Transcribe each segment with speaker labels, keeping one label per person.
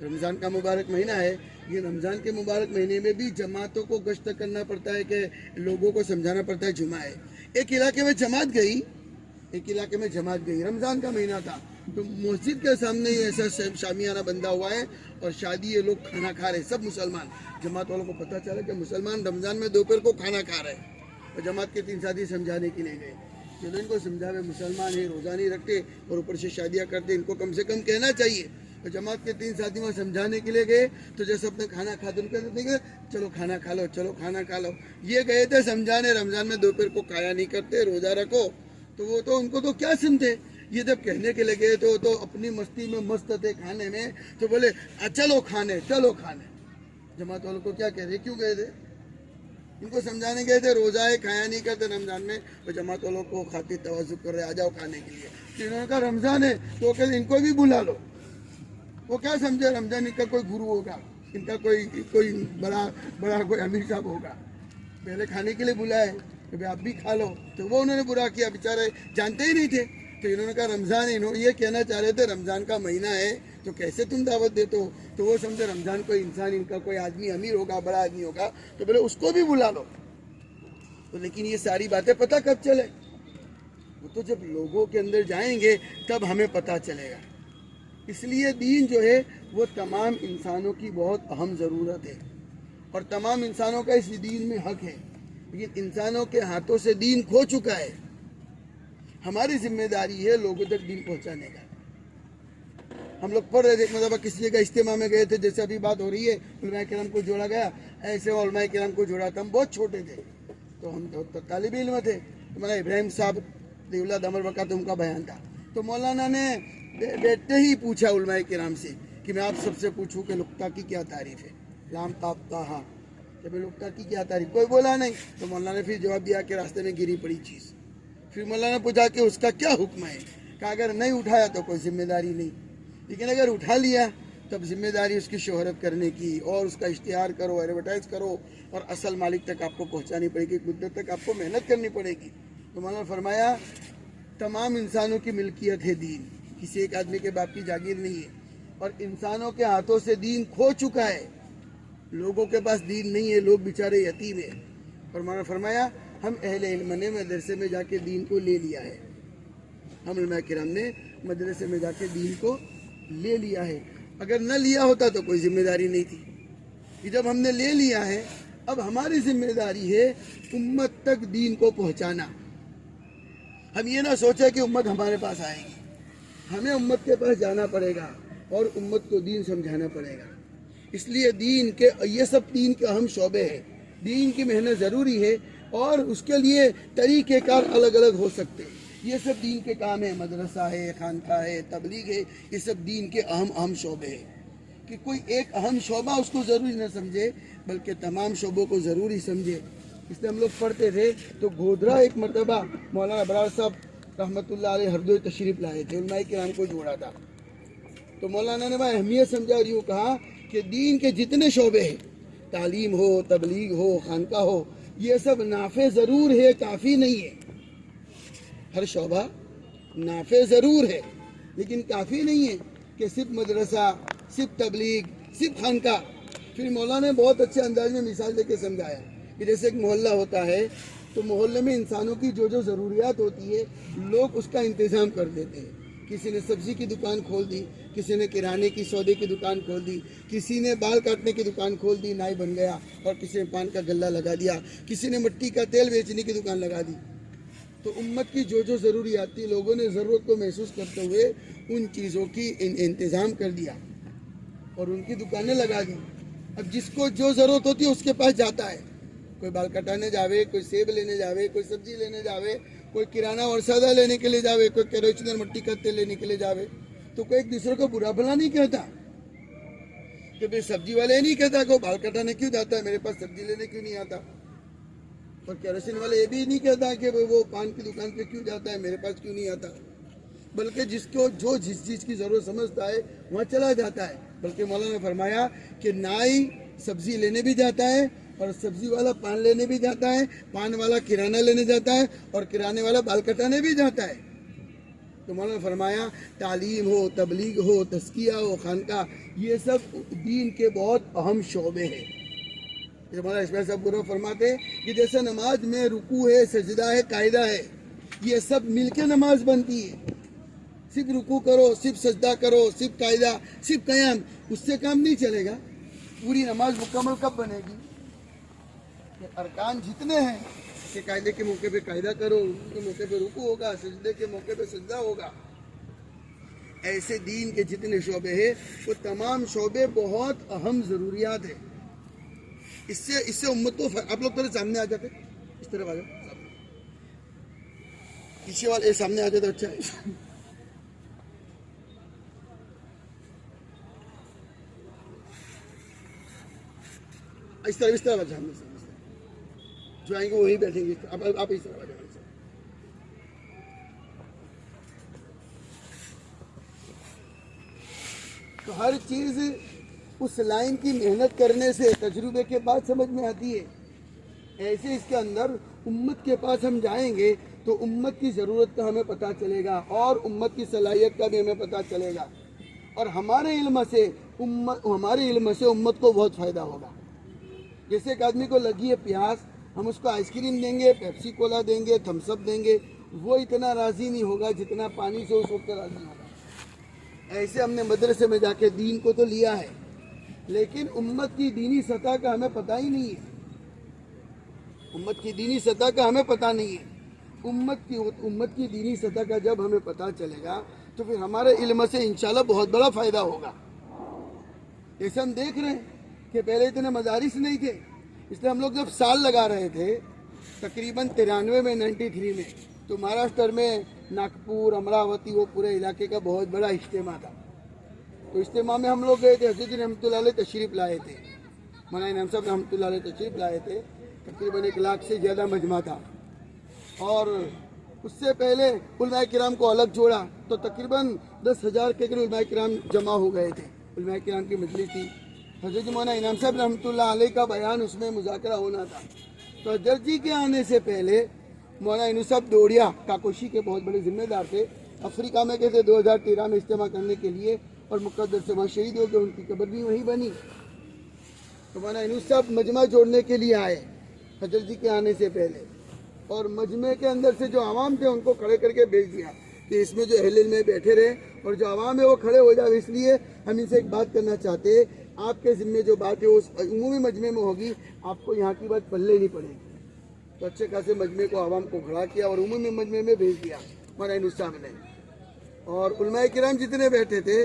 Speaker 1: رمضان کا مبارک مہینہ ہے، یہ رمضان کے مبارک مہینے میں بھی جماعتوں کو گشت کرنا پڑتا ہے کہ لوگوں کو سمجھانا پڑتا ہے جمعہ ہے۔ ایک علاقے میں جماعت گئی، رمضان کا مہینہ تھا، تو مسجد کے سامنے ہی ایسا شامیانہ بندہ ہوا ہے اور شادی یہ لوگ کھانا کھا رہے، سب مسلمان۔ جماعت والوں کو پتہ چلا کہ مسلمان رمضان میں دوپہر کو کھانا کھا رہے ہیں، اور جماعت کے 3 ساتھی سمجھانے کے لیے گئے، چلو ان کو سمجھاوے مسلمان ہیں، روزہ نہیں رکھتے اور اوپر سے شادیاں کرتے، ان کو کم سے کم کہنا چاہیے۔ اور جماعت کے 3 ساتھی وہاں سمجھانے کے لیے گئے تو جیسے اپنے کھانا کھاتے ان کہتے تھے چلو کھانا کھا لو، چلو کھانا کھا لو۔ یہ گئے تھے سمجھانے رمضان میں دوپہر کو کھایا نہیں کرتے، روزہ رکھو، تو وہ تو ان کو تو کیا سنتے۔ یہ جب کہنے کے لگے تو اپنی مستی میں مست تھے کھانے میں، تو بولے چلو کھانے، چلو کھانے۔ جماعت والوں کو کیا کہہ رہے، کیوں گئے تھے؟ ان کو سمجھانے گئے تھے روزہ ہے، کھایا نہیں کرتے رمضان میں، اور جماعت والوں کو خاطر تواضع کر رہے آ جاؤ کھانے کے لیے۔ تو انہوں نے کہا رمضان ہے تو کہتے ان کو بھی بلا لو۔ وہ کیا سمجھے رمضان ان کا کوئی گرو ہوگا، ان کا کوئی بڑا کوئی امیر صاحب ہوگا، پہلے کھانے کے لیے بلائے کہ بھائی آپ بھی کھا لو، تو وہ انہوں نے برا کیا، بیچارے جانتے ہی نہیں تھے۔ تو انہوں نے کہا رمضان، یہ کہنا چاہ رہے تھے رمضان کا مہینہ ہے تو کیسے تم دعوت دیتے ہو؟ تو وہ سمجھے رمضان کوئی انسان، ان کا کوئی آدمی امیر ہوگا، بڑا آدمی ہوگا، تو بولے اس کو بھی بلا لو۔ تو لیکن یہ ساری باتیں پتہ کب چلے؟ وہ تو جب لوگوں کے اندر جائیں گے تب ہمیں پتہ چلے گا۔ اس لیے دین جو ہے وہ تمام انسانوں کی بہت اہم ضرورت ہے، اور تمام انسانوں کا اس دین میں حق ہے، لیکن انسانوں کے ہاتھوں سے دین کھو چکا ہے۔ ہماری ذمہ داری ہے لوگوں تک دین پہنچانے کا۔ ہم لوگ پڑھ رہے تھے، مطلب کسی جگہ اجتماع میں گئے تھے، جیسے ابھی بات ہو رہی ہے علماء کرام کو جوڑا گیا، ایسے علماء کرام کو جوڑا تھا۔ ہم بہت چھوٹے تھے تو ہم طالب علم تھے، تو مولانا ابراہیم صاحب رضی اللہ دامر برکاتہم کا بیان تھا، تو مولانا نے بیٹھتے ہی پوچھا علماء کرام سے کہ میں آپ سب سے پوچھوں کہ لقطہ کی کیا تعریف ہے، لام تابتا ہاں، کہ میں لقطہ کی کیا تعریف، کوئی بولا نہیں۔ تو مولانا نے پھر جواب دیا کہ راستے میں گری پڑی چیز۔ پھر مولانا نے پوچھا کہ اس کا کیا حکم ہے، کہ اگر نہیں اٹھایا تو کوئی ذمہ داری نہیں، لیکن اگر اٹھا لیا تب ذمہ داری اس کی شہرت کرنے کی، اور اس کا اشتہار کرو، ایڈورٹائز کرو، اور اصل مالک تک آپ کو پہنچانی پڑے گی، مدت تک آپ کو محنت کرنی پڑے گی۔ تو مولانا نے فرمایا تمام انسانوں کی ملکیت ہے دین، کسی ایک آدمی کے باپ کی جاگیر نہیں ہے، اور انسانوں کے ہاتھوں سے دین کھو چکا ہے، لوگوں کے پاس دین نہیں ہے، لوگ بیچارے یتیم ہیں۔ اور مولانا نے فرمایا ہم اہل علم نے مدرسے میں جا کے دین کو لے لیا ہے، ہم علماء کرام نے مدرسے میں جا کے دین کو لے لیا ہے، اگر نہ لیا ہوتا تو کوئی ذمہ داری نہیں تھی۔ کہ جب ہم نے لے لیا ہے اب ہماری ذمہ داری ہے امت تک دین کو پہنچانا۔ ہم یہ نہ سوچے کہ امت ہمارے پاس آئے گی، ہمیں امت کے پاس جانا پڑے گا اور امت کو دین سمجھانا پڑے گا۔ اس لیے یہ سب دین کے اہم شعبے ہیں، دین کی محنت ضروری ہے، اور اس کے لیے طریقہ کار الگ الگ ہو سکتے ہیں، یہ سب دین کے کام ہے، مدرسہ ہے، خانقاہ ہے، تبلیغ ہے، یہ سب دین کے اہم شعبے ہیں۔ کہ کوئی ایک اہم شعبہ اس کو ضروری نہ سمجھے بلکہ تمام شعبوں کو ضروری سمجھے۔ اس لیے ہم لوگ پڑھتے تھے تو گودرا ایک مرتبہ مولانا ابرار صاحب رحمۃ اللہ علیہ ہردوئی تشریف لائے تھے، علماء کرام کو جوڑا تھا، تو مولانا نے وہ اہمیت سمجھا اور یوں کہا کہ دین کے جتنے شعبے ہیں، تعلیم ہو، تبلیغ ہو، خانقاہ ہو، یہ سب نافع ضرور ہے، کافی نہیں ہے۔ ہر شعبہ نافع ضرور ہے لیکن کافی نہیں ہے کہ صرف مدرسہ، صرف تبلیغ، صرف خانقاہ۔ پھر مولانا نے بہت اچھے انداز میں مثال دے کے سمجھایا کہ جیسے ایک محلہ ہوتا ہے تو محلے میں انسانوں کی جو ضروریات ہوتی ہے لوگ اس کا انتظام کر دیتے ہیں۔ کسی نے سبزی کی دکان کھول دی، کسی نے کرانے کی سودے کی دکان کھول دی، کسی نے بال کاٹنے کی دکان کھول دی، نائی بن گیا، اور کسی نے پان کا گلہ لگا دیا، کسی نے مٹی کا تیل بیچنے کی دکان لگا دی۔ تو امت کی جو ضروریات تھی لوگوں نے ضرورت کو محسوس کرتے ہوئے ان چیزوں کی انتظام کر دیا اور ان کی دکانیں لگا دی۔ اب جس کو جو ضرورت ہوتی ہے اس کے پاس جاتا ہے، کوئی بال کٹانے جاوے، کوئی سیب لینے جاوے، کوئی سبزی لینے جاوے، کوئی کرانہ اور سودا لینے کے لیے جاوے، کوئی کیروسین مٹی کا تیل لینے کے لیے جاوے، تو کوئی ایک دوسرے کو برا بھلا نہیں کہتا کہ بھائی سبزی والے یہ نہیں کہتا کہ وہ بال کٹانے کیوں جاتا ہے، میرے پاس سبزی لینے کیوں نہیں آتا، اور کیروسین والے یہ بھی نہیں کہتا کہ وہ پان کی دکان پہ کیوں جاتا ہے، میرے پاس کیوں نہیں آتا، بلکہ جس کو جس چیز کی ضرورت سمجھتا ہے وہاں چلا جاتا ہے۔ بلکہ مولانا نے فرمایا کہ نائی سبزی لینے بھی جاتا ہے، اور سبزی والا پان لینے بھی جاتا ہے، پان والا کرانہ لینے جاتا ہے، اور کرانے والا بال کٹانے بھی جاتا ہے۔ تو مولانا نے فرمایا تعلیم ہو، تبلیغ ہو، تزکیہ ہو، خانقاہ، یہ سب دین کے بہت اہم شعبے ہیں. جیسے مولانا اسماعیل صاحب گروہ فرماتے کہ جیسے نماز میں رکوع ہے، سجدہ ہے، قاعدہ ہے، یہ سب مل کے نماز بنتی ہے. صرف رکوع کرو، صرف سجدہ کرو، صرف قاعدہ، صرف قیام، اس سے کام نہیں چلے گا. پوری نماز مکمل کب بنے گی؟ کہ ارکان جتنے ہیں کہ قاعدے کے موقع پہ قاعدہ کرو، رکوع کے موقع پہ رکوع ہوگا، سجدے کے موقع پہ سجدہ ہوگا. ایسے دین کے جتنے شعبے ہیں وہ تمام شعبے بہت اہم ضروریات ہیں. اس سے امت کو آپ لوگ تھوڑے سامنے آ جاتے، اس طرف آ جاؤ، پیچھے والے سامنے آ جاتے. اچھا اس طرح آ جائیں، جو آئیں گے وہی بیٹھیں گے. آپ اس طرح آ جائیں. تو ہر چیز اس لائن کی محنت کرنے سے تجربے کے بعد سمجھ میں آتی ہے. ایسے اس کے اندر امت کے پاس ہم جائیں گے تو امت کی ضرورت کا ہمیں پتہ چلے گا اور امت کی صلاحیت کا بھی ہمیں پتہ چلے گا. اور ہمارے علم سے امت کو بہت فائدہ ہوگا. جیسے ایک آدمی کو لگی ہے پیاس، ہم اس کو آئس کریم دیں گے، پیپسی کولا دیں گے، تھمس اپ دیں گے، وہ اتنا راضی نہیں ہوگا جتنا پانی سے اس وقت راضی ہوگا. ایسے ہم نے مدرسے میں جا کے دین کو تو لیا ہے، لیکن امت کی دینی سطح کا ہمیں پتہ ہی نہیں ہے. امت کی دینی سطح کا ہمیں پتہ نہیں ہے. امت کی دینی سطح کا جب ہمیں پتہ چلے گا تو پھر ہمارے علم سے انشاءاللہ بہت بڑا فائدہ ہوگا. جیسے ہم دیکھ رہے ہیں کہ پہلے اتنے مدارس نہیں تھے، اس لیے ہم لوگ جب سال لگا رہے تھے تقریباً 93 میں 93 میں، تو مہاراشٹر میں ناگپور، امراوتی، وہ پورے علاقے کا بہت بڑا اجتماع تھا. تو اجتماع میں ہم لوگ گئے تھے، حضرت رحمۃ اللہ علیہ تشریف لائے تھے، مولانا انعام صاحب رحمۃ اللہ علیہ تشریف لائے تھے. تقریباً 1 لاکھ سے زیادہ مجمع تھا. اور اس سے پہلے علماء کرام کو الگ جوڑا تو تقریباً 10,000 کے قریب علماء کرام جمع ہو گئے تھے. علماء کرام کی مجلس تھی. حضرت مولانا انعام صاحب رحمۃ اللہ علیہ کا بیان اس میں مذاکرہ ہونا تھا. تو حضرت جی کے آنے سے پہلے مولانا انعام صاحب ڈوڑیا کاکوشی کے بہت بڑے ذمہ دار تھے. افریقہ میں گئے تھے 2013 میں اجتماع کرنے کے لیے، اور مقدر سے وہاں شہید ہو گئے، ان کی قبر بھی وہیں بنی. تو مولانا انعام صاحب مجمع جوڑنے کے لیے آئے حضرت جی کے آنے سے پہلے، اور مجمع کے اندر سے جو عوام تھے ان کو کھڑے کر کے بھیج دیا کہ اس میں جو اہل علم بیٹھے رہے اور جو عوام ہے وہ کھڑے ہو جائے. اس لیے ہم ان سے ایک بات کرنا چاہتے ہیں، آپ کے ذمے جو بات ہے اس عمومی مجمع میں ہوگی، آپ کو یہاں کی بات پلے نہیں پڑے گی. تو اچھے خاصے مجمع کو عوام کو کھڑا کیا اور عمومی مجمع میں بھیج دیا مولانا انعام صاحب نے. اور علماء کرام جتنے بیٹھے تھے،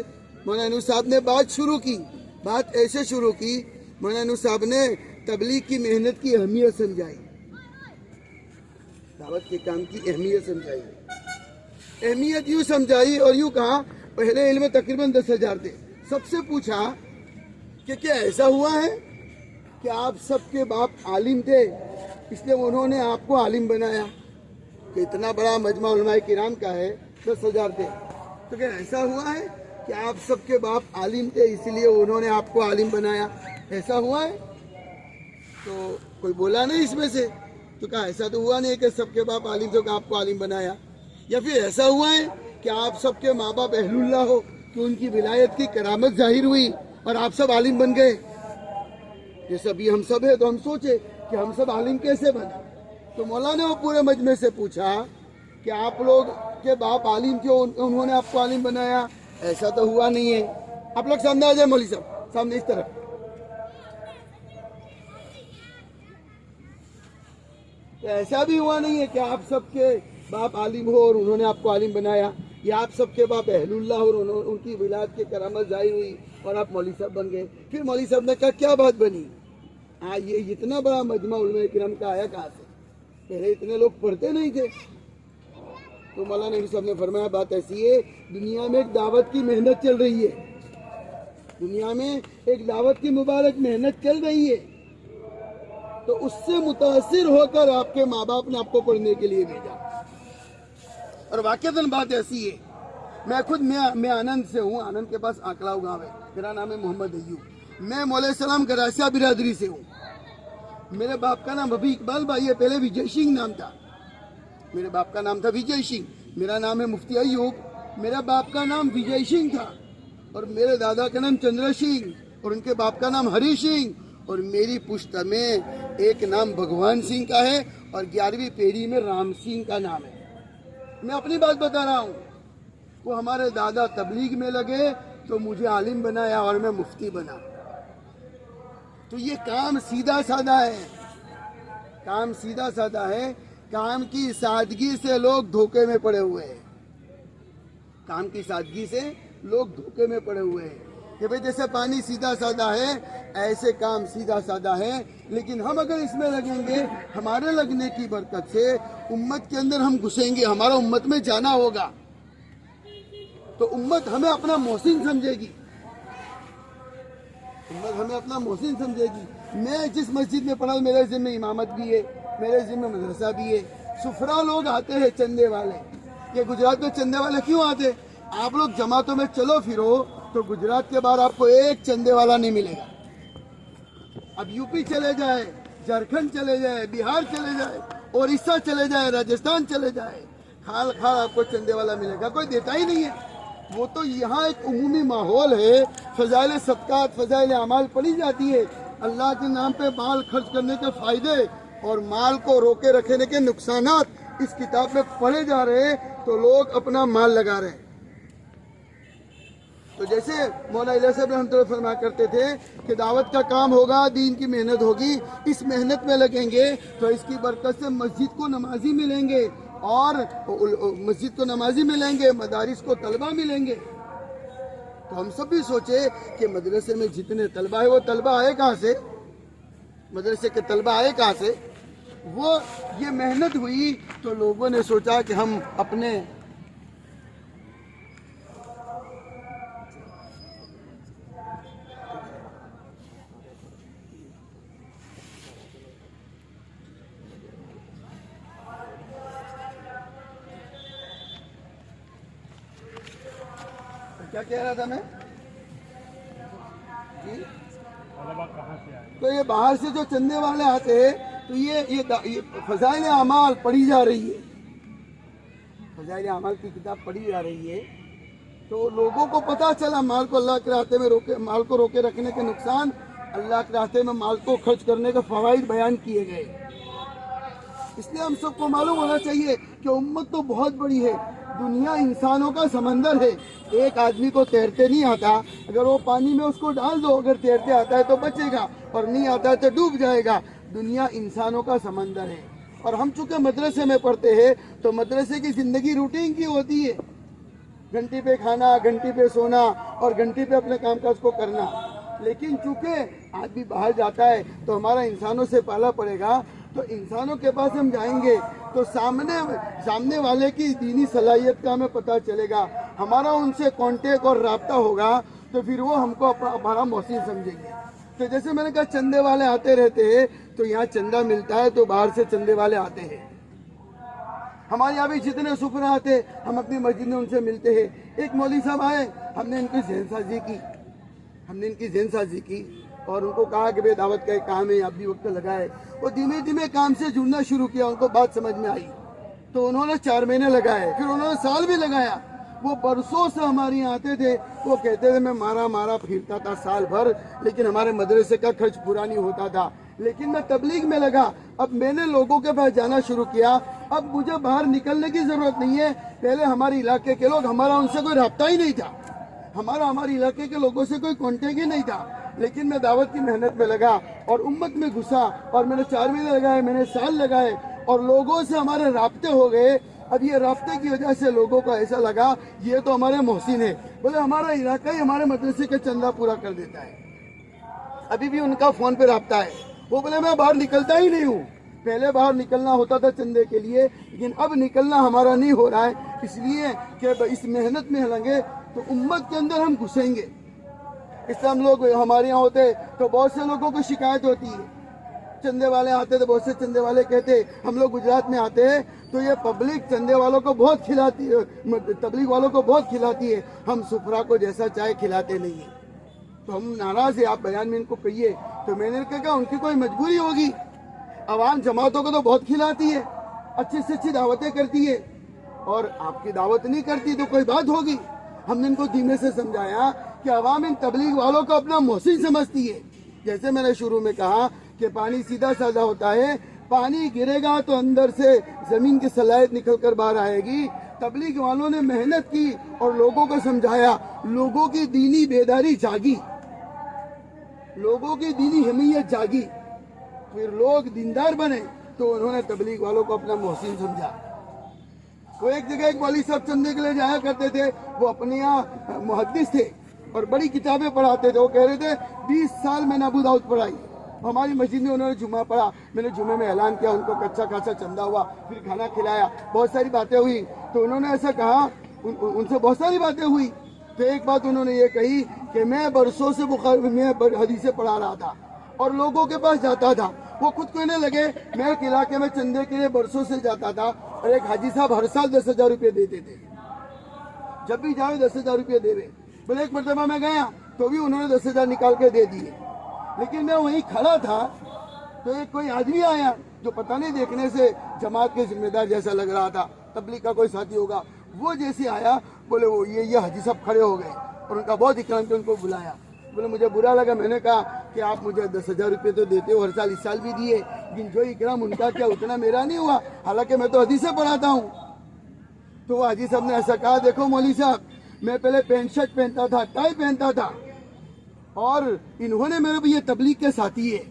Speaker 1: مولانا انعام صاحب نے بات شروع کی. بات ایسے شروع کی، مولانا انعام صاحب نے تبلیغ کی محنت کی اہمیت سمجھائی، دعوت کے کام کی اہمیت سمجھائی. اہمیت یوں سمجھائی اور یوں کہا، پہلے علم تقریباً 10,000 تھے. سب سے پوچھا کہ کیا ایسا ہوا ہے کہ آپ سب کے باپ عالم تھے اس لیے انہوں نے آپ کو عالم بنایا؟ کہ اتنا بڑا مجمع علماء کرام کا ہے، 10,000 تھے، تو کیا ایسا ہوا ہے کہ آپ سب کے باپ عالم تھے اس لیے انہوں نے آپ کو عالم بنایا؟ ایسا ہوا ہے؟ تو کوئی بولا نہیں اس میں سے. تو کہا ایسا تو ہوا نہیں کہ سب کے باپ عالم تھے کہ آپ کو عالم بنایا. یا پھر ایسا ہوا ہے کہ آپ سب کے ماں باپ اہل اللہ ہو کہ ان کی ولایت کی کرامت ظاہر ہوئی اور آپ سب عالم بن گئے؟ جیسے ابھی ہم سب ہیں تو ہم سوچے کہ ہم سب عالم کیسے بنے. تو مولانا نے وہ پورے مجمع سے پوچھا کہ آپ لوگ کے باپ عالم تھے انہوں نے آپ کو عالم بنایا؟ ایسا تو ہوا نہیں ہے. آپ لوگ سامنے آ جائیں، مولوی صاحب سامنے اس طرف. ایسا بھی ہوا نہیں ہے کہ آپ سب کے باپ عالم ہو اور انہوں نے آپ کو عالم بنایا، یا آپ سب کے باپ اہل اللہ اور ان کی ولایت کی کرامت ظاہر ہوئی اور آپ مولوی صاحب بن گئے. پھر مولوی صاحب نے کہا کیا بات بنی؟ یہ اتنا بڑا مجمع علماء کرام کا آیا کہاں سے؟ پہلے اتنے لوگ پڑھتے نہیں تھے. تو مولانا انعام صاحب نے فرمایا بات ایسی ہے، دنیا میں ایک دعوت کی محنت چل رہی ہے، دنیا میں ایک دعوت کی مبارک محنت چل رہی ہے. تو اس سے متاثر ہو کر آپ کے ماں باپ نے آپ کو پڑھنے کے لیے بھیجا. اور واقعتاً بات ایسی ہے، میں خود میں آنند سے ہوں، آنند کے پاس آکلاؤ گاؤں ہے. میرا نام ہے محمد ایوب. میں مولیہ السلام گراسیا برادری سے ہوں. میرے باپ کا نام ابھی اقبال بھائی ہے، پہلے وجے سنگھ نام تھا. میرے باپ کا نام تھا وجے سنگھ. میرا نام ہے مفتی ایوب. میرے باپ کا نام وجے سنگھ تھا اور میرے دادا کا نام چندر سنگھ اور ان کے باپ کا نام ہری سنگھ اور میری پشت میں ایک نام بھگوان سنگھ کا ہے اور 11ویں پیڑھی میں رام سنگھ کا نام ہے۔ میں اپنی بات بتا رہا ہوں۔ وہ ہمارے دادا تبلیغ میں لگے تو مجھے عالم بنایا اور میں مفتی بنا۔ تو یہ کام سیدھا سادہ ہے، کام سیدھا سادہ ہے۔ کام کی سادگی سے لوگ دھوکے میں پڑے ہوئے ہیں، کام کی سادگی سے لوگ دھوکے میں پڑے ہوئے ہیں کہ بھئی جیسے پانی سیدھا سادہ ہے ایسے کام سیدھا سادہ ہے، لیکن ہم اگر اس میں لگیں گے ہمارے لگنے کی برکت سے امت کے اندر ہم گھسیں گے، ہمارا امت میں جانا ہوگا تو امت ہمیں اپنا محسن سمجھے گی، امت ہمیں اپنا محسن سمجھے گی۔ میں جس مسجد میں پڑھا میرے ذمہ امامت بھی ہے، میرے ذمہ مدرسہ بھی ہے۔ سفرا لوگ آتے ہیں چندے والے، یہ گجرات میں چندے والے کیوں آتے؟ آپ لوگ جماعتوں میں چلو پھرو تو گجرات کے بعد آپ کو ایک چندے والا نہیں ملے گا۔ اب یو پی چلے جائے، جھارکھنڈ چلے جائے، بہار چلے جائے، اڑیسہ چلے جائے، راجستھان چلے جائے، کھال کھال آپ کو چندے والا ملے گا، کوئی دیتا ہی نہیں ہے۔ وہ تو یہاں ایک عمومی ماحول ہے، فضائل صدقات، فضائل اعمال پڑھی جاتی ہے، اللہ کے نام پہ مال خرچ کرنے کے فائدے اور مال کو روکے رکھنے کے نقصانات اس کتاب میں پڑھے جا رہے ہیں تو لوگ اپنا مال لگا رہے ہیں۔ تو جیسے مولانا علیہ صاحب رحمۃ اللہ فرمایا کرتے تھے کہ دعوت کا کام ہوگا، دین کی محنت ہوگی، اس محنت میں لگیں گے تو اس کی برکت سے مسجد کو نمازی ملیں گے اور مسجد کو نمازی ملیں گے، مدارس کو طلبہ ملیں گے۔ تو ہم سب بھی سوچے کہ مدرسے میں جتنے طلبہ ہیں وہ طلبہ آئے کہاں سے، مدرسے کے طلبہ آئے کہاں سے؟ وہ یہ محنت ہوئی تو لوگوں نے سوچا کہ ہم اپنے کیا کہہ رہا تھا میں جی؟ تو یہ باہر سے جو چندے والے آتے ہیں تو یہ فضائل اعمال پڑھی جا رہی ہے، فضائل اعمال کی کتاب پڑھی جا رہی ہے تو لوگوں کو پتہ چلا مال کو اللہ کے راستے میں مال کو روکے رکھنے کے نقصان، اللہ کے راستے میں مال کو خرچ کرنے کے فوائد بیان کیے گئے۔ اس لیے ہم سب کو معلوم ہونا چاہیے کہ امت تو بہت بڑی ہے، دنیا انسانوں کا سمندر ہے، ایک آدمی کو تیرتے نہیں آتا، اگر وہ پانی میں اس کو ڈال دو، اگر تیرتے آتا ہے تو بچے گا اور نہیں آتا ہے تو ڈوب جائے گا۔ دنیا انسانوں کا سمندر ہے اور ہم چونکہ مدرسے میں پڑھتے ہیں تو مدرسے کی زندگی روٹین کی ہوتی ہے، گھنٹی پہ کھانا، گھنٹی پہ سونا اور گھنٹی پہ اپنے کام کاج کو کرنا، لیکن چونکہ آدمی باہر جاتا ہے تو ہمارا انسانوں سے پالا پڑے گا، تو انسانوں کے پاس ہم جائیں گے تو سامنے والے کی دینی صلاحیت کا ہمیں پتہ چلے گا، ہمارا ان سے کانٹیکٹ اور رابطہ ہوگا تو پھر وہ ہم کو ہمارا محسن سمجھیں گے۔ تو جیسے میں نے کہا چندے والے آتے رہتے ہیں تو یہاں چندہ ملتا ہے تو باہر سے چندے والے آتے ہیں، ہمارے یہاں بھی جتنے سفرا آتے ہم اپنی مسجد میں ان سے ملتے ہیں۔ ایک مولوی صاحب آئے، ہم نے ان کی ذہن سازی کی اور ان کو کہا کہ بھئی دعوت کا ایک کام ہے، آپ بھی وقت لگائے، وہ دھیمے دھیمے کام سے جڑنا شروع کیا، ان کو بات سمجھ میں آئی تو انہوں نے 4 مہینے لگائے، پھر انہوں نے سال بھی لگایا۔ وہ برسوں سے ہمارے یہاں آتے تھے، وہ کہتے تھے میں مارا پھرتا تھا سال بھر لیکن ہمارے مدرسے کا خرچ پورا نہیں ہوتا تھا، لیکن میں تبلیغ میں لگا، اب میں نے لوگوں کے پاس جانا شروع کیا، اب مجھے باہر نکلنے کی ضرورت نہیں ہے۔ پہلے ہمارے علاقے کے لوگ، ہمارا ان سے کوئی رابطہ ہی نہیں تھا، ہمارے علاقے کے لوگوں سے کوئی کانٹیکٹ ہی نہیں تھا، لیکن میں دعوت کی محنت میں لگا اور امت میں گھسا اور میں نے 4 مہینے لگائے، میں نے سال لگائے اور لوگوں سے ہمارے رابطے ہو گئے۔ اب یہ رابطے کی وجہ سے لوگوں کو ایسا لگا یہ تو ہمارے محسن ہے، بولے ہمارا علاقہ ہی ہمارے مدرسے کا چندہ پورا کر دیتا ہے۔ ابھی بھی ان کا فون پہ رابطہ ہے، وہ بولے میں باہر نکلتا ہی نہیں ہوں، پہلے باہر نکلنا ہوتا تھا چندے کے لیے لیکن اب نکلنا ہمارا نہیں ہو رہا ہے، اس لیے کہ اس محنت میں لگے تو امت کے اندر ہم گھسیں گے۔ اس سے ہم لوگ ہمارے یہاں ہوتے تو بہت سے لوگوں کو شکایت ہوتی ہے، چندے والے آتے تو بہت سے چندے والے کہتے ہم لوگ گجرات میں آتے ہیں تو یہ پبلک چندے والوں کو بہت کھلاتی ہے، تبلیغ والوں کو بہت کھلاتی ہے، ہم سفرا کو جیسا چائے کھلاتے نہیں ہیں، تو ہم ناراض ہیں، آپ بیان میں ان کو کہیے۔ تو میں نے کہا ان کی کوئی مجبوری ہوگی، عوام جماعتوں کو تو بہت کھلاتی ہے، اچھی سے اچھی دعوتیں کرتی ہے، اور آپ کی دعوت نہیں کرتی تو کوئی بات ہوگی. ہم نے ان کو دھیمے سے سمجھایا کہ عوام ان تبلیغ والوں کو اپنا محسن سمجھتی ہے. جیسے میں نے شروع میں کہا کہ پانی سیدھا سادہ ہوتا ہے, پانی گرے گا تو اندر سے زمین کی صلاحیت نکل کر باہر آئے گی. تبلیغ والوں نے محنت کی اور لوگوں کو سمجھایا, لوگوں کی دینی بیداری جاگی, لوگوں کی دینی حمیت جاگی, پھر لوگ دیندار بنے تو انہوں نے تبلیغ والوں کو اپنا محسن سمجھا. وہ ایک جگہ ایک مولوی صاحب چندے کے لیے جایا کرتے تھے, وہ اپنے یہاں محدث تھے اور بڑی کتابیں پڑھاتے تھے. وہ کہہ رہے تھے 20 سال میں نے ابو داؤد پڑھائی. ہماری مسجد میں انہوں نے جمعہ پڑھا, میں نے جمعے میں اعلان کیا, ان کو کچا کھاچا چندہ ہوا, پھر کھانا کھلایا, بہت ساری باتیں ہوئی. تو انہوں نے ایسا کہا, ان سے بہت ساری باتیں ہوئی. تو ایک بات انہوں نے یہ کہی کہ میں برسوں سے میں حدیثیں پڑھا رہا تھا اور لوگوں کے پاس جاتا تھا. وہ خود کہنے لگے میں ایک علاقے میں چندے کے لیے برسوں سے جاتا تھا اور ایک حاجی صاحب ہر سال 10,000 روپے دیتے تھے, جب بھی جاؤ 10,000 روپے دے. بولے ایک مرتبہ میں گیا تو بھی انہوں نے 10,000 نکال کے دے دیے. لیکن میں وہیں کھڑا تھا تو ایک کوئی آدمی آیا جو پتہ نہیں دیکھنے سے جماعت کے ذمہ دار جیسا لگ رہا تھا, تبلیغ کا کوئی ساتھی ہوگا. وہ جیسے آیا بولے وہ یہ حاجی صاحب کھڑے ہو گئے اور ان کا بہت اکرام کیا, ان کو بلایا. بولے مجھے برا لگا, میں نے کہا کہ آپ مجھے 10,000 روپے تو دیتے ہو ہر سال, اس سال بھی دیے, لیکن جو اکرام ان کا کیا اتنا میرا نہیں ہوا, حالانکہ میں تو حدیثیں پڑھاتا ہوں. تو وہ حاجی صاحب نے ایسا کہا, دیکھو مولوی صاحب میں پہلے پینٹ شرٹ پہنتا تھا, ٹائی پہنتا تھا, اور انہوں نے میرے یہ تبلیغ کے ساتھی ہے,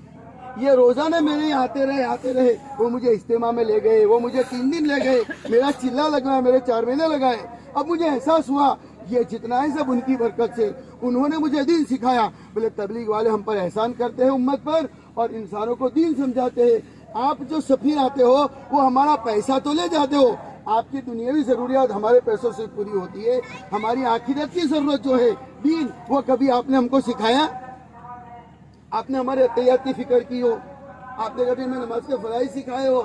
Speaker 1: یہ روزانہ میرے یہاں آتے رہے. وہ مجھے اجتماع میں لے گئے, وہ مجھے 3 دن لے گئے, میرا چلہ لگا, میرے 4 مہینے لگائے. اب مجھے احساس ہوا یہ جتنا ہے سب ان کی برکت سے, انہوں نے مجھے دین سکھایا. بولے تبلیغ والے ہم پر احسان کرتے ہیں امت پر اور انسانوں کو دین سمجھاتے ہیں. آپ جو سفیر آتے ہو وہ ہمارا پیسہ تو لے جاتے ہو, آپ کی دنیاوی ضروریات ہمارے پیسوں سے پوری ہوتی ہے, ہماری آخرت کی ضرورت جو ہے دین, وہ کبھی آپ نے ہم کو سکھایا؟ آپ نے ہمارے عطیات کی فکر کی ہو؟ آپ نے کبھی ہمیں نماز کے فرائض سکھائے ہو؟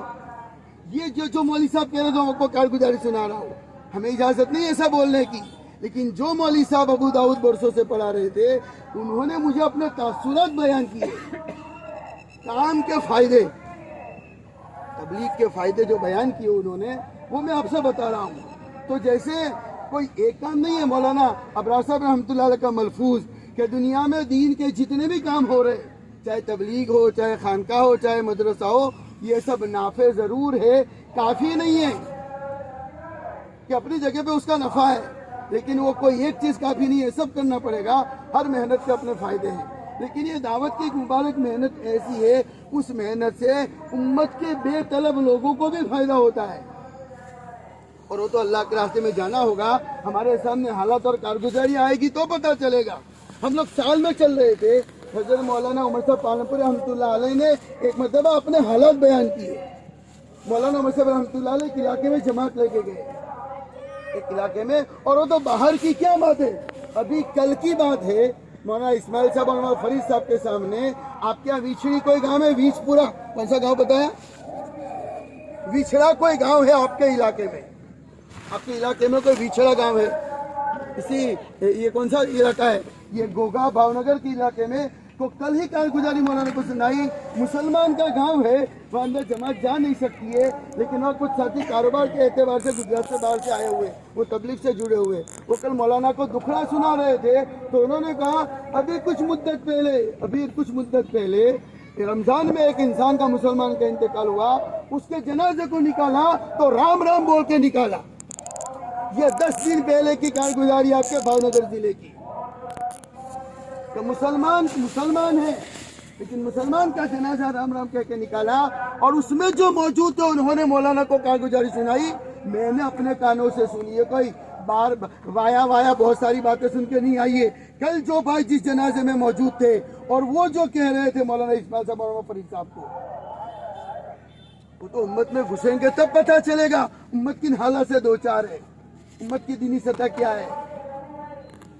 Speaker 1: یہ جو مولوی صاحب کہہ رہے تھے, آپ کو کارگزاری سنا رہا ہوں, ہمیں اجازت نہیں ایسا بولنے کی. لیکن جو مولوی صاحب ابو داؤد برسوں سے پڑھا رہے تھے, انہوں نے مجھے اپنے تاثرات بیان کیے, کام کے فائدے, تبلیغ کے فائدے جو بیان کیے انہوں نے, وہ میں آپ سے بتا رہا ہوں. تو جیسے کوئی ایک کام نہیں ہے, مولانا ابرار صاحب رحمۃ اللہ علیہ کا ملفوظ کہ دنیا میں دین کے جتنے بھی کام ہو رہے, چاہے تبلیغ ہو, چاہے خانقاہ ہو, چاہے مدرسہ ہو, یہ سب نافع ضرور ہے, کافی نہیں ہے. کہ اپنی جگہ پہ اس کا نفع ہے, لیکن وہ کوئی ایک چیز کافی نہیں ہے, سب کرنا پڑے گا. ہر محنت کے اپنے فائدے ہیں, لیکن یہ دعوت کی ایک مبارک محنت ایسی ہے, اس محنت سے امت کے بے طلب لوگوں کو بھی فائدہ ہوتا ہے. اور وہ تو اللہ کے راستے میں جانا ہوگا, ہمارے سامنے حالات اور کارگزاری آئے گی تو پتہ چلے گا. ہم لوگ سال میں چل رہے تھے, حضرت مولانا عمر صاحب پالنپور رحمۃ اللہ علیہ نے ایک مرتبہ اپنے حالات بیان کیے. مولانا عمر صاحب رحمۃ اللہ علیہ ایک علاقے میں جماعت لے کے گئے, ایک علاقے میں, اور وہ تو باہر کی کیا بات ہے, ابھی کل کی بات ہے. مولانا اسماعیل صاحب اور مولانا فرید صاحب کے سامنے, آپ کے یہاں ویچھڑی کوئی گاؤں ہے, ویچ پورا کون سا گاؤں بتایا, ویچھڑا کوئی گاؤں ہے آپ کے علاقے میں, آپ کے علاقے میں کوئی ویچھڑا گاؤں ہے؟ یہ کون سا علاقہ ہے, یہ گوگا بھاؤ نگر کے علاقے میں. تو کل ہی کارگزاری مولانا کو سنائی, مسلمان کا گاؤں ہے, وہ اندر جماعت جا نہیں سکتی ہے, لیکن وہ کچھ ساتھی کاروبار کے اعتبار سے گجرات سے باہر سے آئے ہوئے, وہ تبلیغ سے جڑے ہوئے, وہ کل مولانا کو دکھڑا سنا رہے تھے. تو انہوں نے کہا ابھی کچھ مدت پہلے رمضان میں ایک انسان کا, مسلمان کا انتقال ہوا, اس کے جنازے کو نکالا تو رام رام بول کے نکالا. یہ 10 دن پہلے کی کارگزاری آپ کے بھاؤ نگر ضلع کی. کہ مسلمان ہے, لیکن مسلمان کا جنازہ رام رام کہہ کے نکالا, اور اس میں جو موجود تھے انہوں نے مولانا کو کارگزاری سنائی. میں نے اپنے کانوں سے سنی ہے, کوئی بار وایا بہت ساری باتیں سن کے نہیں آئی ہے. کل جو بھائی جس جنازے میں موجود تھے اور وہ جو کہہ رہے تھے مولانا اسماعیل صاحب اور مولانا فرید صاحب کو, وہ تو امت میں گھسیں گے تب پتہ چلے گا امت کن حالات سے دو چار ہے, امت کی دینی سطح کیا ہے.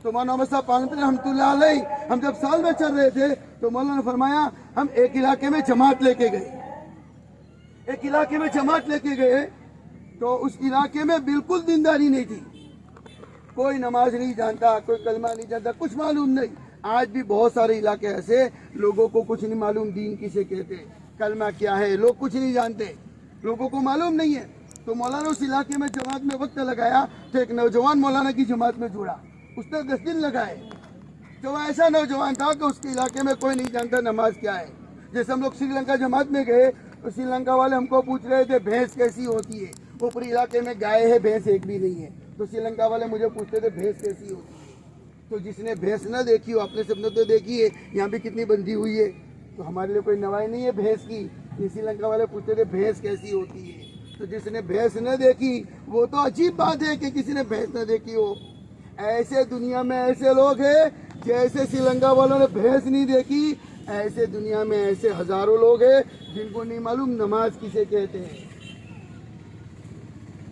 Speaker 1: تو مولانا عمر صاحب پالنپور رحمۃ اللہ علیہ, ہم جب سال میں چل رہے تھے تو مولانا نے فرمایا ہم ایک علاقے میں جماعت لے کے گئے, تو اس علاقے میں بالکل دینداری نہیں تھی, کوئی نماز نہیں جانتا, کوئی کلمہ نہیں جانتا, کچھ معلوم نہیں. آج بھی بہت سارے علاقے ایسے, لوگوں کو کچھ نہیں معلوم دین کسے کہتے, کلمہ کیا ہے, لوگ کچھ نہیں جانتے, لوگوں کو معلوم نہیں ہے. تو مولانا اس علاقے میں جماعت میں وقت لگایا تو ایک نوجوان مولانا کی جماعت میں جڑا. اس نے 10 دن لگائے. تو وہ ایسا نوجوان تھا کہ اس کے علاقے میں کوئی نہیں جانتا نماز کیا ہے. جیسے ہم لوگ سری لنکا جماعت میں گئے تو سری لنکا والے ہم کو پوچھ رہے تھے بھینس کیسی ہوتی ہے. وہ پورے علاقے میں گائے ہے بھینس ایک بھی نہیں ہے. تو سری لنکا والے مجھے پوچھتے تھے بھینس کیسی ہوتی ہے. تو جس نے بھینس نہ دیکھی ہو, اپنے سب نے تو دیکھی ہے, یہاں پہ کتنی بندی ہوئی ہے, تو ہمارے لیے کوئی نوائی نہیں ہے بھینس کی. سری لنکا والے پوچھتے تھے بھینس کیسی ہوتی ہے. تو جس نے بھینس نہ دیکھی وہ تو عجیب بات ہے کہ کسی نے بھینس نہ دیکھی ہو. ایسے دنیا میں ایسے لوگ ہیں جیسے سری لنکا والوں نے بھینس نہیں دیکھی, ایسے دنیا میں ایسے ہزاروں لوگ ہیں جن کو نہیں معلوم نماز کسے کہتے ہیں.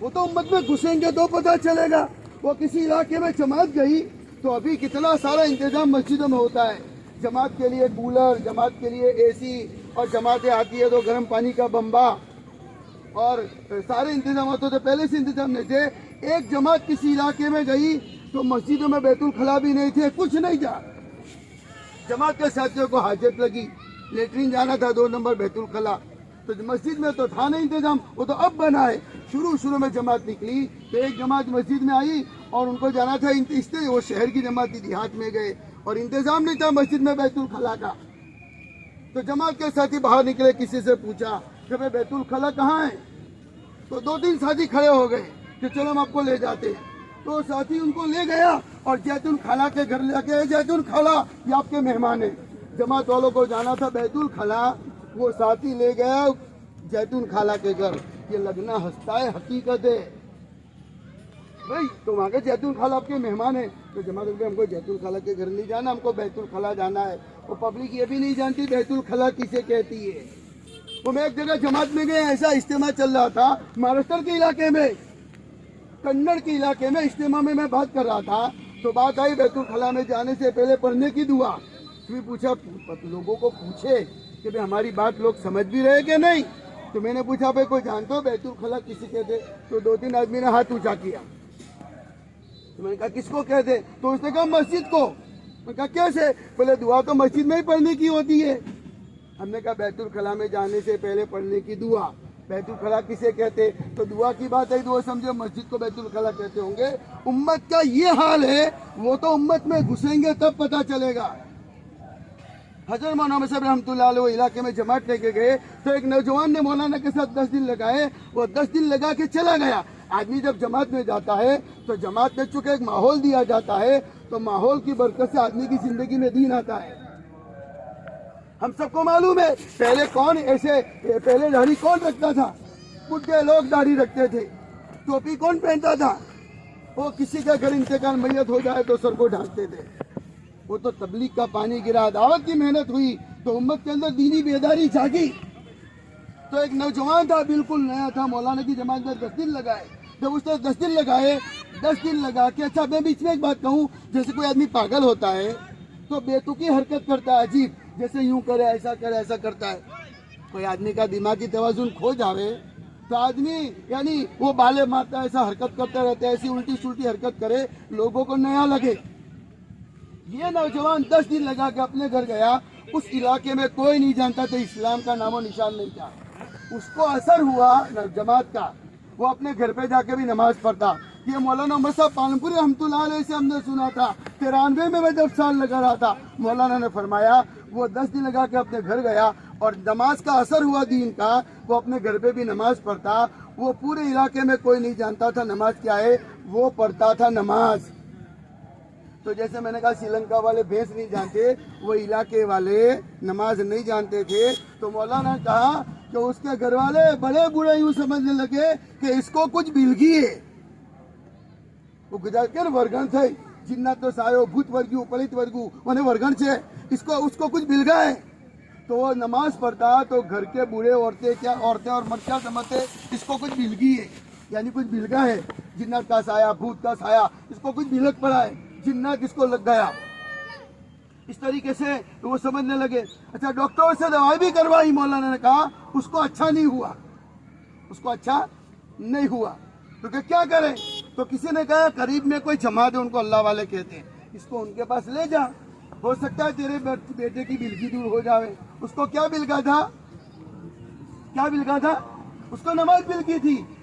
Speaker 1: وہ تو امت میں گھسیں گے تو پتہ چلے گا. وہ کسی علاقے میں جماعت گئی تو ابھی کتنا سارا انتظام مسجدوں میں ہوتا ہے. جماعت کے لیے کولر, جماعت کے لیے اے سی, اور جماعتیں آتی ہے تو گرم پانی کا بمبا, اور سارے انتظامات ہوتے. پہلے سے انتظام نہیں تھے. ایک جماعت کسی علاقے میں گئی تو مسجدوں میں بیت الخلا بھی نہیں تھے, کچھ نہیں تھا. جماعت کے ساتھیوں کو حاجت لگی, لیٹرین جانا تھا 2 نمبر بیت الخلا, تو مسجد میں تو تھا نہیں انتظام, وہ تو اب بنا ہے. شروع میں جماعت نکلی تو ایک جماعت مسجد میں آئی اور ان کو جانا تھا, وہ شہر کی جماعت تھی, دیہات میں گئے اور انتظام نہیں تھا مسجد میں بیت الخلا کا. تو جماعت کے ساتھی باہر نکلے, کسی سے پوچھا کہ بھائی بیت الخلا کہاں ہے. تو 2-3 ساتھی کھڑے ہو گئے کہ چلو ہم آپ کو لے جاتے ہیں. تو ساتھی ان کو لے گیا اور جیتون خالہ کے گھر لے کے, جیتون خالہ یہ آپ کے مہمان ہیں. جماعت والوں کو جانا تھا بیت الخلا, وہ ساتھی لے گیا جیتون خالہ کے گھر. یہ لگنا ہنستا ہے, حقیقت ہے بھائی. تو وہاں کے جیتون خالہ آپ کے مہمان ہیں. تو جماعت والوں ہم کو جیتون خالہ کے گھر نہیں جانا, ہم کو بیت الخلا جانا ہے. وہ پبلک یہ بھی نہیں جانتی بیت الخلا کسے کہتی ہے. وہ میں ایک جگہ جماعت میں گیا, ایسا اجتماع چل رہا تھا مہاراشٹر کے علاقے میں, کنڑ کے علاقے میں. اجتماع میں بات کر رہا تھا تو بات آئی بیت الخلا میں جانے سے پہلے پڑھنے کی دعا. پھر پوچھا, لوگوں کو پوچھے کہ بھائی ہماری بات لوگ سمجھ بھی رہے کہ نہیں. تو میں نے پوچھا بھائی کوئی جانتا ہو بیت الخلا کسی کہتے. تو 2-3 آدمی نے ہاتھ اونچا کیا. تو میں نے کہا کس کو کہتے. تو اس نے کہا مسجد کو. میں نے کہا کیسے. بولے دعا تو مسجد میں ہی پڑھنے کی ہوتی ہے. ہم نے کہا بیت الخلا میں جانے سے پہلے پڑھنے کی دعا, بیت الخلا کسے کہتے. تو دعا کی بات ہے تو وہ سمجھو مسجد کو بیت الخلا کہتے ہوں گے. امت کا یہ حال ہے, وہ تو امت میں گھسیں گے تب پتہ چلے گا. حضرت مولانا صاحب رحمۃ اللہ علیہ علاقے میں جماعت لے کے گئے تو ایک نوجوان نے مولانا کے ساتھ 10 دن لگائے. وہ 10 دن لگا کے چلا گیا. آدمی جب جماعت میں جاتا ہے تو جماعت میں چونکہ ایک ماحول دیا جاتا ہے تو ماحول کی برکت سے آدمی کی زندگی میں دین آتا ہے. ہم سب کو معلوم ہے پہلے داڑھی کون رکھتا تھا. بڈھے لوگ داڑھی رکھتے تھے. ٹوپی کون پہنتا تھا. وہ کسی کا گھر انتقال میت ہو جائے تو سر کو ڈھانکتے تھے. وہ تو تبلیغ کا پانی گرا, دعوت کی محنت ہوئی تو امت کے اندر دینی بیداری جاگی. تو ایک نوجوان تھا, بالکل نیا تھا, مولانا کی جماعت میں 10 دن لگائے. جب اس نے 10 دن لگائے, 10 دن لگا کے, اچھا میں بیچ میں ایک بات کہوں, جیسے کوئی آدمی پاگل ہوتا ہے تو بیتوکی حرکت کرتا ہے عجیب, جیسے یوں کرے ایسا کرتا ہے. کوئی آدمی کا دماغی توازن کھو جاوے تو آدمی یعنی وہ بالے مارتا ہے, ایسا حرکت کرتا رہتا ہے, ایسی الٹی سلٹی حرکت کرے, لوگوں کو نیا لگے. یہ نوجوان 10 دن لگا کے اپنے گھر گیا. اس علاقے میں کوئی نہیں جانتا تھا, اسلام کا نام و نشان نہیں تھا. اس کو اثر ہوا جماعت کا, وہ اپنے گھر پہ جا کے بھی نماز پڑھتا. یہ مولانا عمر صاحب پالنپوری رحمۃ اللہ علیہ سے ہم نے سنا تھا. 93 میں جب سال لگا رہا تھا, مولانا نے فرمایا وہ 10 دن لگا کے اپنے گھر گیا اور نماز کا اثر ہوا دین کا. وہ اپنے گھر پہ بھی نماز پڑھتا. وہ پورے علاقے میں کوئی نہیں جانتا تھا نماز کیا ہے, وہ پڑھتا تھا نماز. تو جیسے میں نے کہا سری لنکا والے بھینس نہیں جانتے, وہ علاقے والے نماز نہیں جانتے تھے. تو مولانا نے کہا کہ اس کے گھر والے بڑے بوڑھے یوں سمجھنے لگے کہ اس کو کچھ بلگی ہے. وہ گجرات کے ورگن تھے, جنات تو سایو بھوت ورگیو پلت ورگو انہیں ورگن سے اس کو کچھ بلگا ہے. تو وہ نماز پڑھتا تو گھر کے بوڑھے عورتیں اور مرد کیا سمجھتے, اس کو کچھ بلگی ہے, یعنی کچھ بلگا ہے. جنات کا سایہ, بھوت کا سایہ, اس کو کچھ بلگ پڑا ہے, جنات اس کو لگ گیا. اس طریقے سے وہ سمجھنے لگے. اچھا ڈاکٹر سے دوائی بھی کروائی, مولانا نے کہا اس کو اچھا نہیں ہوا. تو کہ کیا کرے. تو کسی نے کہا قریب میں کوئی جماعت ہے, ان کو اللہ والے کہتے ہیں, اس کو ان کے پاس لے جا, ہو سکتا ہے تیرے بیٹے کی بلگی دور ہو جاوے. اس کو کیا بلگا تھا, اس کو نماز بلگی تھی.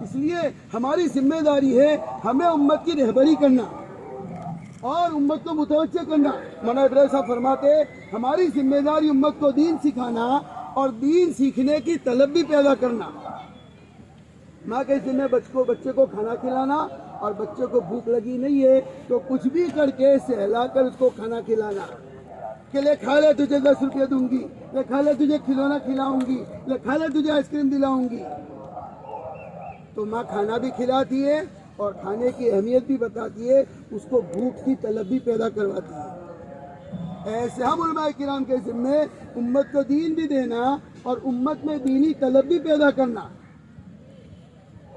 Speaker 1: اس لیے ہماری ذمہ داری ہے ہمیں امت کی رہبری کرنا اور امت کو متوجہ کرنا۔ مولانا ابراہیم صاحب فرماتے ہماری ذمہ داری امت کو دین سکھانا اور دین سیکھنے کی طلب بھی پیدا کرنا۔ ماں کے ذمہ بچے کو کھانا کھلانا، اور بچے کو بھوک لگی نہیں ہے تو کچھ بھی کر کے سہلا کر اس کو کھانا کھلانا، کہ لے کھا لے تجھے 10 روپے دوں گی، لے کھا لے تجھے کھلونا کھلاؤں گی، لے کھا لے تجھے آئس کریم دلاؤں گی۔ تو ماں کھانا بھی کھلاتی ہے اور کھانے کی اہمیت بھی بتاتی ہے، اس کو بھوک کی طلب بھی پیدا کرواتی ہے۔ ایسے ہم علماء کرام کے ذمے امت کو دین بھی دینا اور امت میں دینی طلب بھی پیدا کرنا،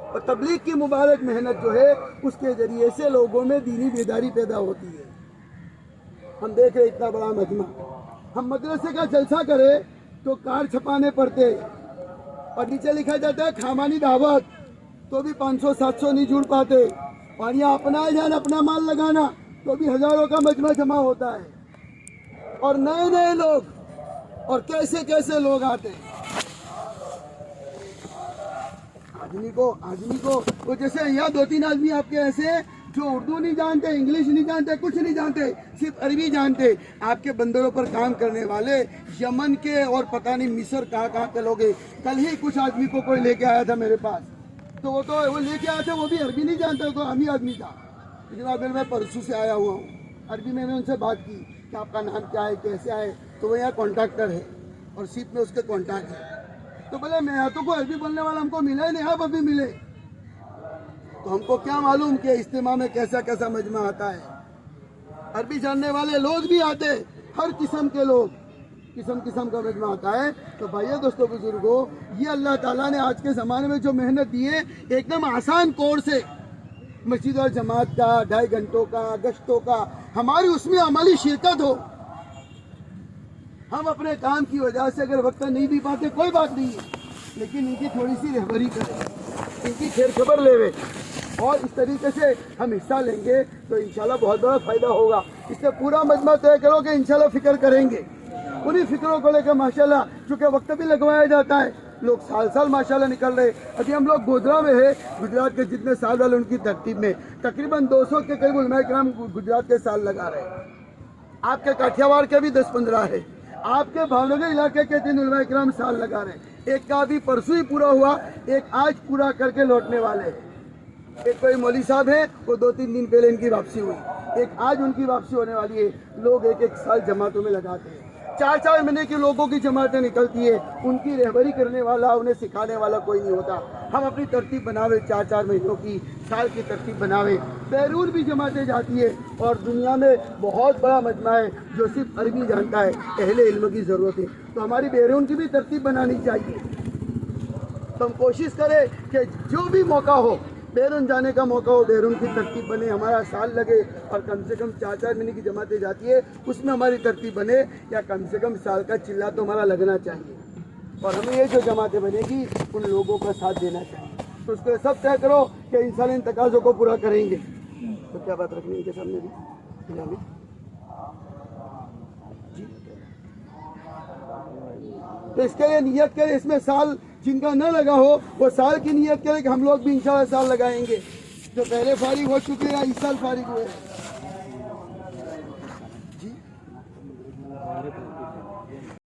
Speaker 1: اور تبلیغ کی مبارک محنت جو ہے اس کے ذریعے سے لوگوں میں دینی بیداری پیدا ہوتی ہے۔ ہم دیکھ رہے اتنا بڑا مجمع، ہم مدرسے کا جلسہ کرے تو کارڈ چھپانے پڑتے اور نیچے لکھا جاتا ہے کھامانی دعوت، تو بھی 500-700 نہیں جڑ پاتے، اور یہاں اپنا جان اپنا مال لگانا تو بھی ہزاروں کا مجمع جمع ہوتا ہے، اور نئے نئے لوگ اور کیسے کیسے لوگ آتے ہیں۔ آدمی کو وہ جیسے یہاں 2-3 آدمی آپ کے ایسے ہیں جو اردو نہیں جانتے، انگلش نہیں جانتے، کچھ نہیں جانتے، صرف عربی جانتے، آپ کے بندروں پر کام کرنے والے یمن کے اور پتہ نہیں مصر کہاں کے لوگ ہیں۔ کل ہی کچھ آدمی کو کوئی لے کے آیا تھا میرے پاس، تو وہ لے کے آیا تھا، وہ بھی عربی نہیں جانتا، تو ہم ہی آدمی تھا، لیکن میں پرسوں سے آیا ہوا ہوں۔ عربی میں ان سے بات کی کہ آپ کا نام کیا ہے، کیسے آئے، تو وہ یہاں کانٹریکٹر ہے اور سیپ میں اس کے کانٹیکٹ ہے، تو بولے میں یہاں تو کوئی عربی بولنے والا ہم کو ملا ہی نہیں، آپ ابھی ملے، تو ہم کو کیا معلوم کہ اجتماع میں کیسا کیسا مجمع آتا ہے۔ عربی جاننے والے لوگ بھی آتے، ہر قسم کے لوگ، قسم کا مجمع آتا ہے۔ تو بھائیو دوستو بزرگوں، یہ اللہ تعالیٰ نے آج کے زمانے میں جو محنت دی ہے، ایک دم آسان کورس ہے، مسجد اور جماعت کا 2.5 گھنٹوں کا گشتوں کا، ہماری اس میں عملی شرکت ہو۔ ہم اپنے کام کی وجہ سے اگر وقت نہیں بھی پاتے کوئی بات نہیں ہے، لیکن ان کی تھوڑی سی رہبری کریں، ان کی خیر خبر لے، اور اس طریقے سے ہم حصہ لیں گے تو انشاءاللہ بہت بڑا فائدہ ہوگا۔ اس سے پورا مجمع طے کرو کہ انشاءاللہ فکر کریں گے، انہی فکروں کو لے کے ماشاءاللہ، چونکہ وقت بھی لگوایا جاتا ہے، لوگ سال ماشاءاللہ نکل رہے۔ ابھی ہم لوگ گودرا میں ہے، گجرات کے جتنے سال والے ان کی ترتیب میں تقریباً 200 کے قریب علماء کرام گجرات کے سال لگا رہے ہیں۔ آپ کے کاٹھیاواڑ کے بھی 10-15 ہے، آپ کے بھاونگر علاقے کے 3 علماء کرام سال لگا رہے ہیں۔ ایک کا بھی پرسوں ہی پورا ہوا، ایک آج پورا کر کے لوٹنے والے ہیں۔ ایک کوئی مولوی صاحب ہے، وہ 2-3 دن پہلے ان کی واپسی ہوئی، ایک آج ان کی واپسی ہونے والی ہے۔ لوگ 1 سال جماعتوں میں لگاتے ہیں، 4 مہینے کے لوگوں کی جماعتیں نکلتی ہے، ان کی رہبری کرنے والا، انہیں سکھانے والا کوئی نہیں ہوتا۔ ہم اپنی ترتیب بناوے، 4 مہینوں کی، سال کی ترتیب بناوے۔ بیرون بھی جماعتیں جاتی ہے، اور دنیا میں بہت بڑا مجمع ہے جو صرف عربی جانتا ہے، اہل علم کی ضرورت ہے، تو ہماری بیرون کی بھی ترتیب بنانی چاہیے۔ تو ہم کوشش کریں کہ جو بھی موقع ہو، بیرون جانے کا موقع ہو، بیرون کی ترتیب بنے، ہمارا سال لگے، اور کم سے کم 4 مہینے کی جماعتیں جاتی ہے، اس میں ہماری ترتیب بنے، یا کم سے کم سال کا چلہ تو ہمارا لگنا چاہیے، اور ہمیں یہ جو جماعتیں بنے گی ان لوگوں کا ساتھ دینا چاہیے۔ تو اس کو سب طے کرو کہ انشاءاللہ ان تقاضوں کو پورا کریں گے۔ تو کیا بات رکھنی ہے ان کے سامنے بھی؟ تو اس کے لیے نیت کرے، اس میں سال جن کا نہ لگا ہو وہ سال کی نیت کرے کہ ہم لوگ بھی انشاءاللہ سال لگائیں گے، جو پہلے فارغ ہو چکے ہیں اس سال فارغ ہوئے ہیں۔